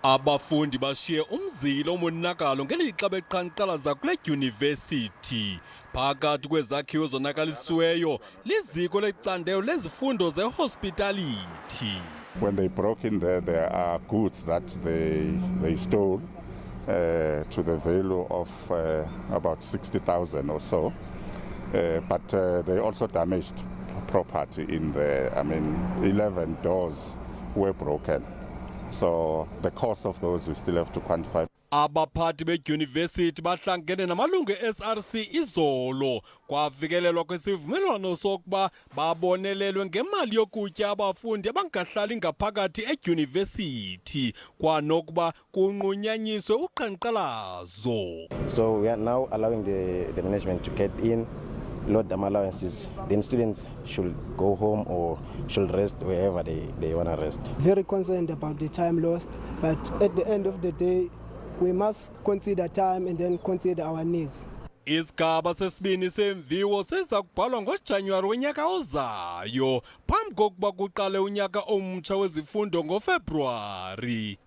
Abafundi bashiye umzila omonakalo ngelixa beqhankqalaza kule Iyunivesithi. Phakathi kwezakhiwo zonakalisiweyo liziko lecandelo lezifundo zehospitality. When they broke in there are goods that they stole to the value of about 60,000 or so. But they also damaged property in there. 11 doors were broken. So the cost of those we still have to quantify. Abaphathi beYunivesithi bahlangene namalungu SRC izolo kwafikelelwa kwesivumelwano sokuba babonelelwe ngemali yokutya abafundi abangahlali ngaphakathi eYunivesithi kwanokuba kunqunyanyiswe uqhankqalazo. So we are now allowing the management to get in, load them allowances. Then students should go home or should rest wherever they want to rest. Very concerned about the time lost, but at the end of the day, we must consider time and then consider our needs. Isigaba sesibini semviwo siza kubhalwa ngoJanuwari wenyaka ozayo phambi kokuba kuqale unyaka omtsha wezifundo ngoFebruwari.